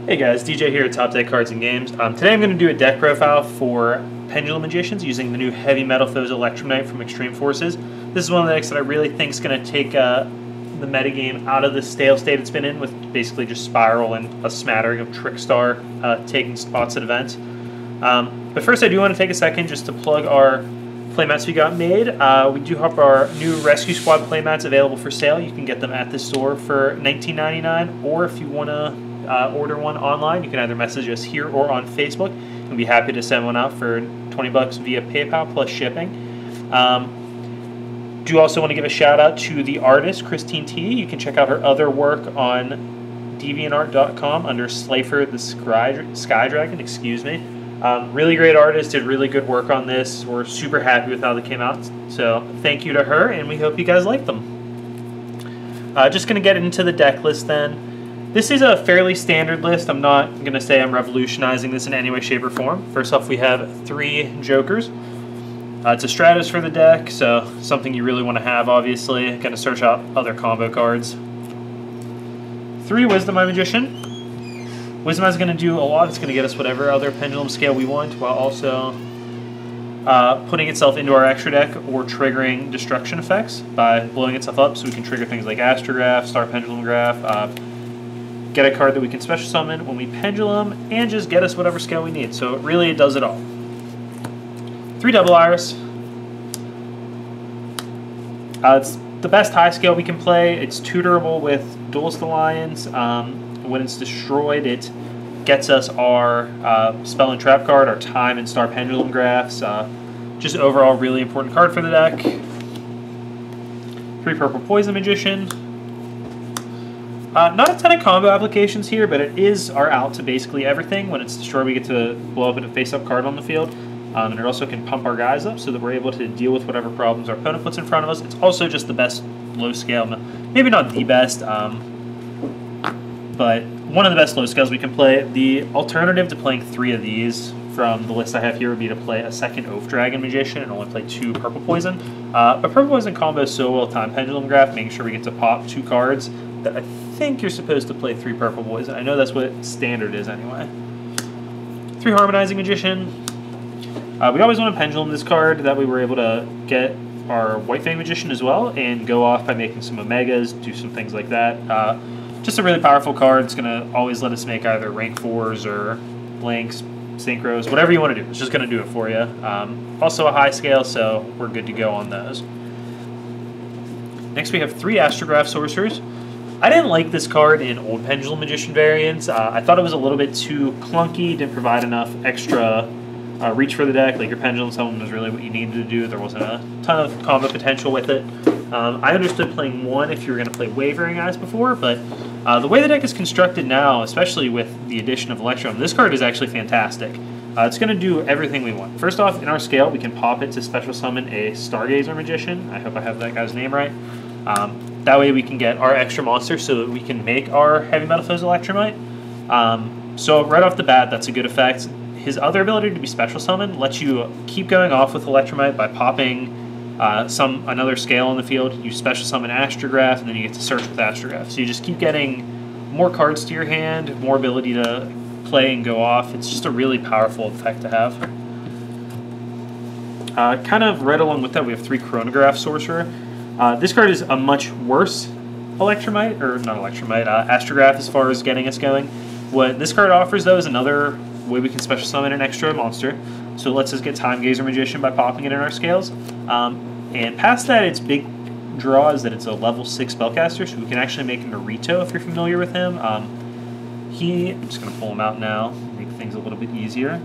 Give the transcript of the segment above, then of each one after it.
Hey guys, DJ here at Top Deck Cards and Games. Today I'm going to do a deck profile for Pendulum Magicians using the new Heavy Metal Foes Electromite from Extreme Forces. This is one of the decks that I really think is going to take the metagame out of the stale state it's been in, with basically just Spiral and a smattering of Trickstar taking spots at events. But first I do want to take a second just to plug our playmats we got made. We do have our new Rescue Squad playmats available for sale. You can get them at the store for $19.99, or if you want to order one online, you can either message us here or on Facebook. We'd be happy to send one out for $20 via PayPal plus shipping. Do also want to give a shout out to the artist Christine T. You can check out her other work on deviantart.com under Slifer the Sky Dragon. Excuse me. Really great artist, did really good work on this. We're super happy with how they came out. So thank you to her, and we hope you guys like them. Just going to get into the deck list then. This is a fairly standard list. I'm not going to say I'm revolutionizing this in any way, shape, or form. First off, we have 3 Jokers. It's a Stratus for the deck, so something you really want to have, obviously. Going to search out other combo cards. 3 Wisdom Eye Magician. Wisdom Eye is going to do a lot. It's going to get us whatever other pendulum scale we want, while also putting itself into our extra deck or triggering destruction effects by blowing itself up, so we can trigger things like Astrograph, Star Pendulum Graph, get a card that we can special summon when we pendulum, and just get us whatever scale we need. So it does it all. 3 Double Iris. It's the best high scale we can play. It's tutorable with Duelist Alliance. When it's destroyed, it gets us our Spell and Trap card, our Time and Star Pendulum Graphs. Just overall really important card for the deck. 3 Purple Poison Magician. Not a ton of combo applications here, but it is our out to basically everything. When it's destroyed, we get to blow up a face-up card on the field. And it also can pump our guys up so that we're able to deal with whatever problems our opponent puts in front of us. It's also just the best low scale. Maybe not the best, but one of the best low scales we can play. The alternative to playing 3 of these from the list I have here would be to play a second Oath Dragon Magician and only play 2 Purple Poison. But Purple Poison combos so well with Time Pendulum Graph, making sure we get to pop 2 cards, that I think you're supposed to play 3 Purple Poison. I know that's what standard is anyway. 3 Harmonizing Magician. We always want to pendulum this card, that we were able to get our White Fang Magician as well and go off by making some Omegas, do some things like that. Just a really powerful card. It's going to always let us make either rank 4s or blanks, synchros, whatever you want to do. It's just going to do it for you. Also a high scale, so we're good to go on those. Next we have 3 Astrograph Sorcerers. I didn't like this card in old Pendulum Magician variants. I thought it was a little bit too clunky, didn't provide enough extra reach for the deck. Like your Pendulum Summon was really what you needed to do. There wasn't a ton of combo potential with it. I understood playing 1 if you were going to play Wavering Eyes before, but the way the deck is constructed now, especially with the addition of Electrum, this card is actually fantastic. It's going to do everything we want. First off, in our scale, we can pop it to special summon a Stargazer Magician. I hope I have that guy's name right. That way we can get our extra monster so that we can make our Heavy Metal Foes Electromite. So right off the bat, that's a good effect. His other ability to be special summoned lets you keep going off with Electromite by popping another scale on the field. You special summon Astrograph, and then you get to search with Astrograph. So you just keep getting more cards to your hand, more ability to play and go off. It's just a really powerful effect to have. Kind of right along with that, we have 3 Chronograph Sorcerer. This card is a much worse Electromite, or not Electromite, Astrograph as far as getting us going. What this card offers, though, is another way we can special summon an extra monster. So it lets us get Time Gazer Magician by popping it in our scales. And past that, its big draw is that it's a level 6 spellcaster, so we can actually make him a Rito if you're familiar with him. I'm just going to pull him out now, make things a little bit easier.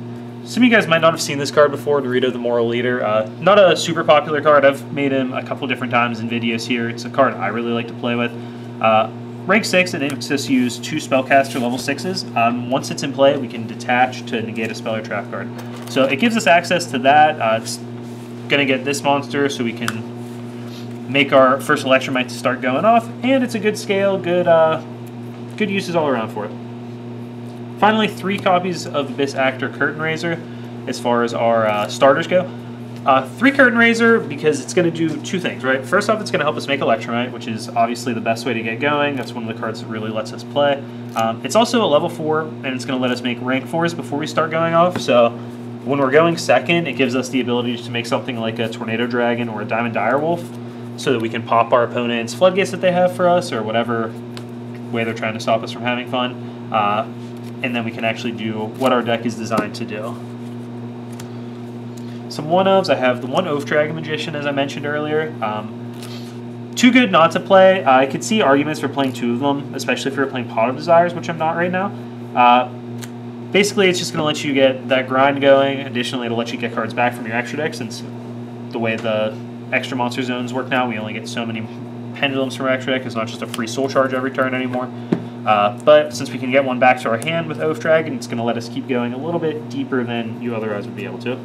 Some of you guys might not have seen this card before, Dorito the Moral Leader. Not a super popular card. I've made him a couple different times in videos here. It's a card I really like to play with. Rank 6, it makes us use 2 spellcaster level 6s. Once it's in play, we can detach to negate a spell or trap card. So it gives us access to that. It's going to get this monster so we can make our first Electromite to start going off, and it's a good scale, good uses all around for it. Finally, 3 copies of Abyss Actor Curtain Raiser as far as our starters go. 3 Curtain Raiser because it's going to do 2 things, right? First off, it's going to help us make Electromite, which is obviously the best way to get going. That's one of the cards that really lets us play. It's also a level 4, and it's going to let us make rank 4s before we start going off. So when we're going second, it gives us the ability to make something like a Tornado Dragon or a Diamond Direwolf, so that we can pop our opponent's floodgates that they have for us, or whatever way they're trying to stop us from having fun. And then we can actually do what our deck is designed to do. Some 1-ofs. I have the 1 Oath Dragon Magician, as I mentioned earlier. Too good not to play. I could see arguments for playing 2 of them, especially if you're playing Pot of Desires, which I'm not right now. Basically, it's just going to let you get that grind going. Additionally, it'll let you get cards back from your extra deck, since the way the extra monster zones work now, we only get so many pendulums from our extra deck. It's not just a free soul charge every turn anymore. But since we can get one back to our hand with Oath Dragon, it's going to let us keep going a little bit deeper than you otherwise would be able to.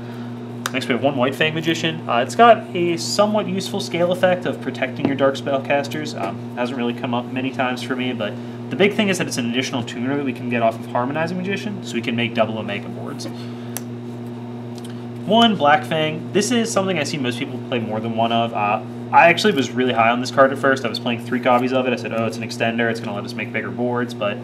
Next, we have 1 White Fang Magician. It's got a somewhat useful scale effect of protecting your dark spellcasters. Hasn't really come up many times for me, but the big thing is that it's an additional tuner that we can get off of Harmonizing Magician, so we can make double Omega boards. 1 Black Fang. This is something I see most people play more than 1 of. I actually was really high on this card at first. I was playing 3 copies of it. I said, oh, it's an extender. It's going to let us make bigger boards, but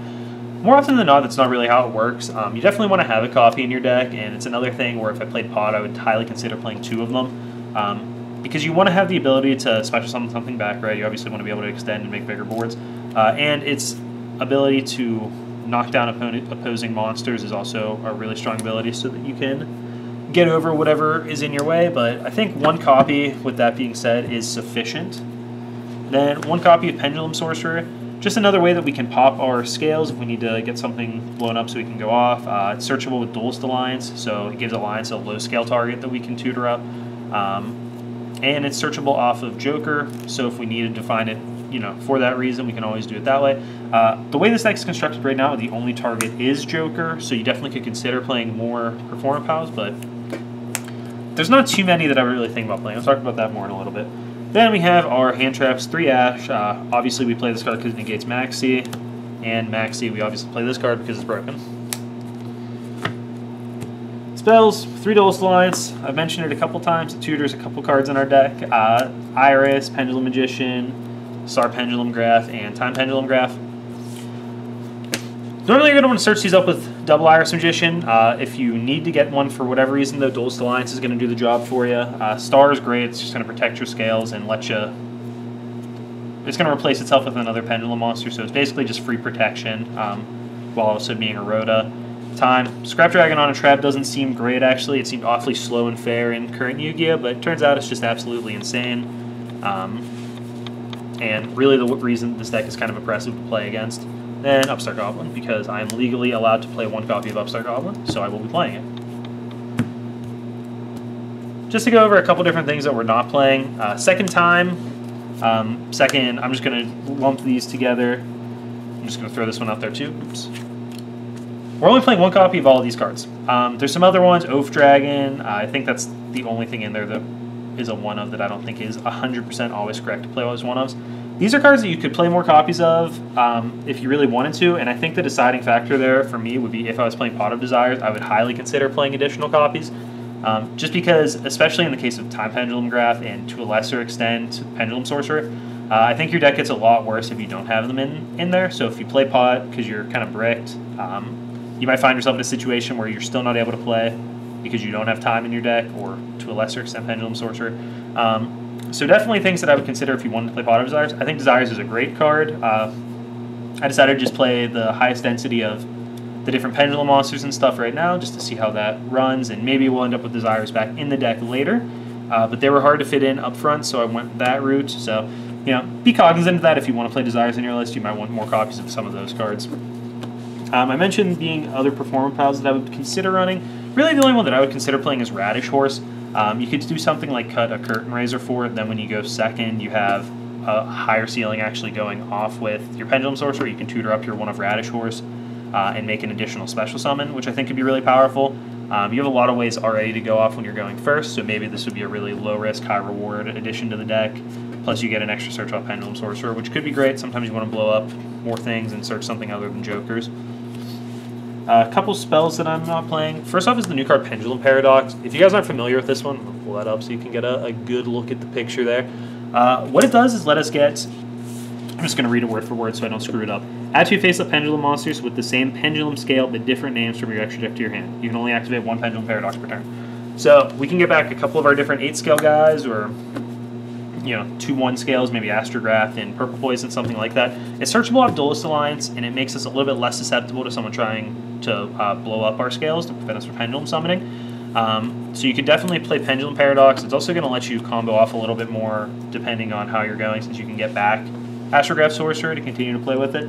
more often than not, that's not really how it works. You definitely want to have a copy in your deck, and it's another thing where if I played Pot, I would highly consider playing 2 of them, because you want to have the ability to special summon something back, right? You obviously want to be able to extend and make bigger boards, and its ability to knock down opposing monsters is also a really strong ability, so that you can get over whatever is in your way. But I think 1 copy, with that being said, is sufficient. Then 1 copy of Pendulum Sorcerer. Just another way that we can pop our scales if we need to get something blown up so we can go off. It's searchable with Duelist Alliance, so it gives Alliance a low scale target that we can tutor up. And it's searchable off of Joker, so if we needed to find it, for that reason, we can always do it that way. The way this deck is constructed right now, the only target is Joker, so you definitely could consider playing more Performance Pals, but there's not too many that I really think about playing. I'll talk about that more in a little bit. Then we have our hand traps, 3 Ash. Obviously, we play this card because it negates Maxi, and Maxi, we obviously play this card because it's broken. Spells, 3 Duelist Alliance. I've mentioned it a couple times. It tutors a couple cards in our deck. Iris, Pendulum Magician, Star Pendulum Graph, and Time Pendulum Graph. Normally, you're going to want to search these up with Double Iris Magician. If you need to get one for whatever reason, though, Duelist Alliance is going to do the job for you. Star is great. It's just going to protect your scales and let you... It's going to replace itself with another Pendulum monster, so it's basically just free protection, while also being a Rhoda. Time. Scrap Dragon on a trap doesn't seem great, actually. It seemed awfully slow and fair in current Yu-Gi-Oh!, but it turns out it's just absolutely insane. And really the reason this deck is kind of oppressive to play against. Then Upstart Goblin, because I am legally allowed to play 1 copy of Upstart Goblin, so I will be playing it. Just to go over a couple different things that we're not playing. Second Time. Second, I'm just going to lump these together. I'm just going to throw this one out there too. Oops. We're only playing 1 copy of all of these cards. There's some other ones. Oath Dragon. I think that's the only thing in there that is a 1-of that I don't think is 100% always correct to play as 1-ofs. These are cards that you could play more copies of if you really wanted to, and I think the deciding factor there for me would be if I was playing Pot of Desires, I would highly consider playing additional copies. Just because, especially in the case of Time Pendulum Graph and to a lesser extent Pendulum Sorcerer, I think your deck gets a lot worse if you don't have them in there. So if you play Pot because you're kind of bricked, you might find yourself in a situation where you're still not able to play because you don't have time in your deck, or to a lesser extent Pendulum Sorcerer. So definitely things that I would consider if you wanted to play Pot of Desires. I think Desires is a great card. I decided to just play the highest density of the different Pendulum monsters and stuff right now, just to see how that runs, and maybe we'll end up with Desires back in the deck later. But they were hard to fit in up front, so I went that route. So, be cognizant of that. If you want to play Desires in your list, you might want more copies of some of those cards. I mentioned being other Performance Pals that I would consider running. Really, the only one that I would consider playing is Radish Horse. You could do something like cut a Curtain Raiser for it, then when you go second, you have a higher ceiling actually going off with your Pendulum Sorcerer. You can tutor up your 1 of Radish Horse and make an additional special summon, which I think could be really powerful. You have a lot of ways already to go off when you're going first, so maybe this would be a really low-risk, high-reward addition to the deck. Plus you get an extra search off Pendulum Sorcerer, which could be great. Sometimes you want to blow up more things and search something other than Jokers. A couple spells that I'm not playing. First off is the new card Pendulum Paradox. If you guys aren't familiar with this one, I'll pull that up so you can get a good look at the picture there. What it does is let us get just going to read it word for word so I don't screw it up. Add 2 face-up Pendulum monsters with the same Pendulum scale but different names from your extra deck to your hand. You can only activate 1 Pendulum Paradox per turn. So we can get back a couple of our different 8-scale guys, or 2/1 scales, maybe Astrograph and Purple Poison, something like that. It's searchable off Duelist Alliance, and it makes us a little bit less susceptible to someone trying to blow up our scales to prevent us from Pendulum summoning. So you could definitely play Pendulum Paradox. It's also going to let you combo off a little bit more depending on how you're going, since you can get back Astrograph Sorcerer to continue to play with it.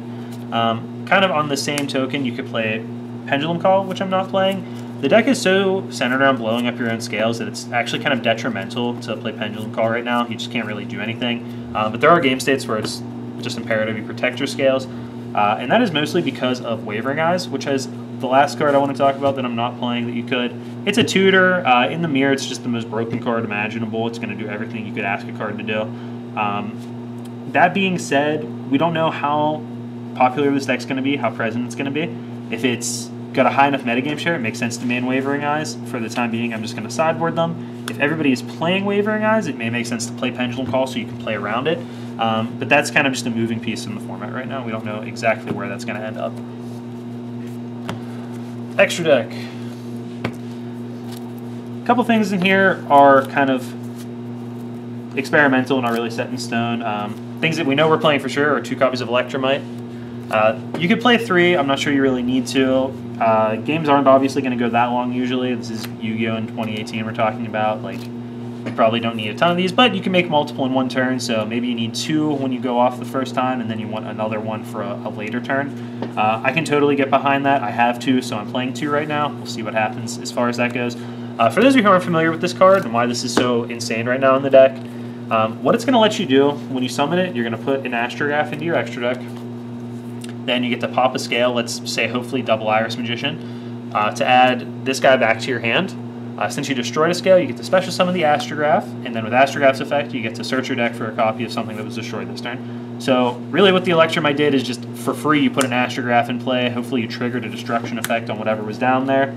Kind of on the same token, you could play Pendulum Call, which I'm not playing. The deck is so centered around blowing up your own scales that it's actually kind of detrimental to play Pendulum Call right now. You just can't really do anything. But there are game states where it's just imperative you protect your scales. And that is mostly because of Wavering Eyes, which has the last card I want to talk about that I'm not playing that you could. It's a tutor. In the mirror, it's just the most broken card imaginable. It's going to do everything you could ask a card to do. That being said, we don't know how popular this deck's going to be, how present it's going to be. If it's got a high enough metagame share, it makes sense to main Wavering Eyes. For the time being, I'm just going to sideboard them. If everybody is playing Wavering Eyes, it may make sense to play Pendulum Call so you can play around it. But that's kind of just a moving piece in the format right now. We don't know exactly where that's going to end up. Extra deck. A couple things in here are kind of experimental, not really set in stone. Things that we know we're playing for sure are 2 copies of Electromite. You could play 3. I'm not sure you really need to. Games aren't obviously going to go that long usually. This is Yu-Gi-Oh! In 2018 we're talking about. Like, you probably don't need a ton of these, but you can make multiple in 1 turn, so maybe you need 2 when you go off the first time, and then you want another one for a later turn. I can totally get behind that. I have 2, so I'm playing 2 right now. We'll see what happens as far as that goes. For those of you who aren't familiar with this card and why this is so insane right now in the deck, what it's going to let you do when you summon it, you're going to put an Astrograph into your extra deck. Then you get to pop a scale, let's say hopefully double Iris Magician, to add this guy back to your hand. Since you destroyed a scale, you get to special summon the Astrograph, and then with Astrograph's effect, you get to search your deck for a copy of something that was destroyed this turn. So really what the Electromite did is just for free you put an Astrograph in play, hopefully you triggered a destruction effect on whatever was down there,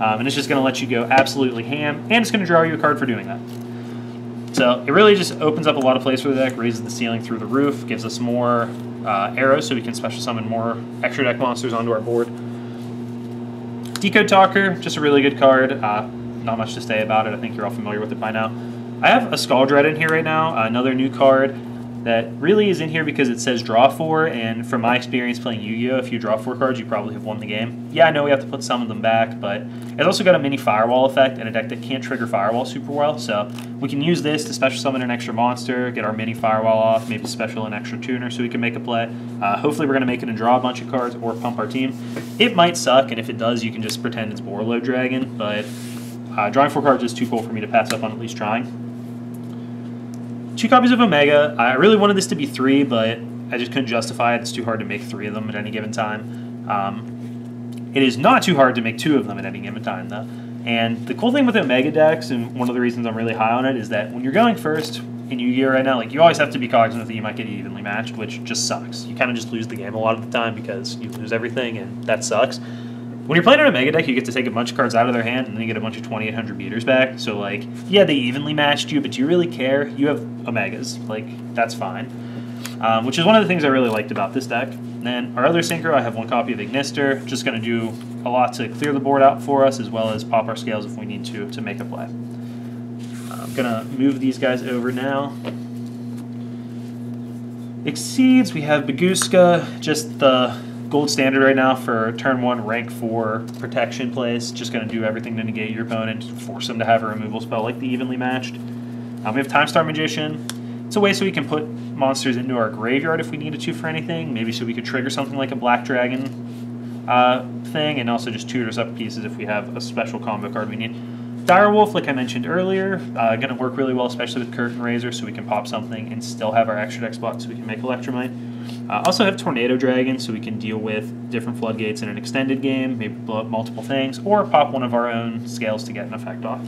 and it's just going to let you go absolutely ham, and it's going to draw you a card for doing that. So it really just opens up a lot of plays for the deck, raises the ceiling through the roof, gives us more arrows so we can special summon more extra deck monsters onto our board. Decode Talker, just a really good card. Not much to say about it. I think you're all familiar with it by now. I have a Skull Dread in here right now, another new card that really is in here because it says draw 4, and from my experience playing Yu-Gi-Oh!, if you draw 4 cards, you probably have won the game. Yeah, I know we have to put some of them back, but it's also got a mini Firewall effect and a deck that can't trigger Firewall super well, so we can use this to special summon an extra monster, get our mini Firewall off, maybe special an extra tuner so we can make a play. Hopefully we're going to make it and draw a bunch of cards or pump our team. It might suck, and if it does, you can just pretend it's Borlow Dragon, but drawing 4 cards is too cool for me to pass up on at least trying. 2 copies of Omega. I really wanted this to be 3, but I just couldn't justify it. It's too hard to make 3 of them at any given time. It is not too hard to make 2 of them at any given time, though. And the cool thing with Omega decks, and one of the reasons I'm really high on it, is that when you're going first in Yu-Gi-Oh! Right now, like, you always have to be cognizant that you might get evenly matched, which just sucks. You kind of just lose the game a lot of the time because you lose everything, and that sucks. When you're playing an Omega deck, you get to take a bunch of cards out of their hand, and then you get a bunch of 2800 meters back. So, like, yeah, they evenly matched you, but do you really care? You have Omegas. Like, that's fine. Which is one of the things I really liked about this deck. And then our other synchro, I have 1 copy of Ignister. Just going to do a lot to clear the board out for us, as well as pop our scales if we need to make a play. I'm going to move these guys over now. Exceeds, we have Baguska, just the gold standard right now for turn 1 rank 4 protection plays. Just going to do everything to negate your opponent, force them to have a removal spell like the evenly matched. We have Time Star Magician. It's a way so we can put monsters into our graveyard if we needed to for anything. Maybe so we could trigger something like a Black Dragon thing, and also just tutors up pieces if we have a special combo card we need. Direwolf, like I mentioned earlier, going to work really well, especially with Curtain Raiser, so we can pop something and still have our extra deck spot so we can make Electromite. Also have Tornado Dragon, so we can deal with different floodgates in an extended game, maybe blow up multiple things, or pop one of our own scales to get an effect off.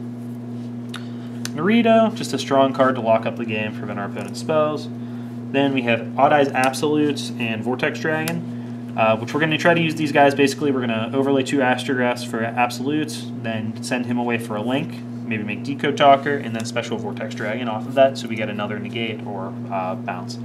Naruto, just a strong card to lock up the game, prevent our opponent's spells. Then we have Odd Eyes Absolutes and Vortex Dragon, which we're going to try to use these guys. Basically, we're going to overlay 2 Astrographs for Absolutes, then send him away for a link, maybe make Decode Talker, and then special Vortex Dragon off of that, so we get another negate or bounce.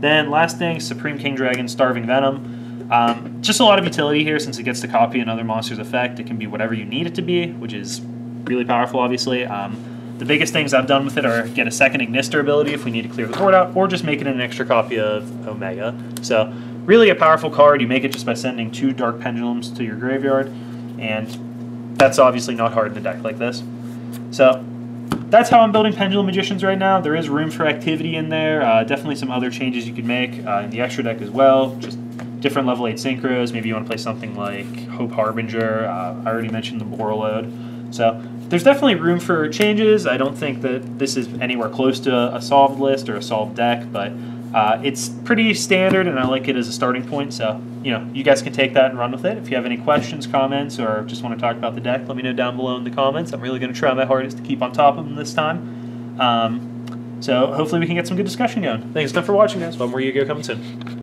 Then last thing, Supreme King Dragon, Starving Venom. Just a lot of utility here since it gets to copy another monster's effect. It can be whatever you need it to be, which is really powerful, obviously. The biggest things I've done with it are get a second Ignister ability if we need to clear the board out, or just make it an extra copy of Omega. So really a powerful card. You make it just by sending 2 Dark Pendulums to your graveyard, and that's obviously not hard in a deck like this. So that's how I'm building Pendulum Magicians right now. There is room for activity in there. Definitely some other changes you could make in the extra deck as well. Just different level 8 synchros. Maybe you want to play something like Hope Harbinger. I already mentioned the Borreload. So there's definitely room for changes. I don't think that this is anywhere close to a solved list or a solved deck, but it's pretty standard, and I like it as a starting point. So, you guys can take that and run with it. If you have any questions, comments, or just want to talk about the deck, let me know down below in the comments. I'm really going to try my hardest to keep on top of them this time. So hopefully we can get some good discussion going. Thanks again for watching, guys. One more Yu-Gi-Oh! Coming soon.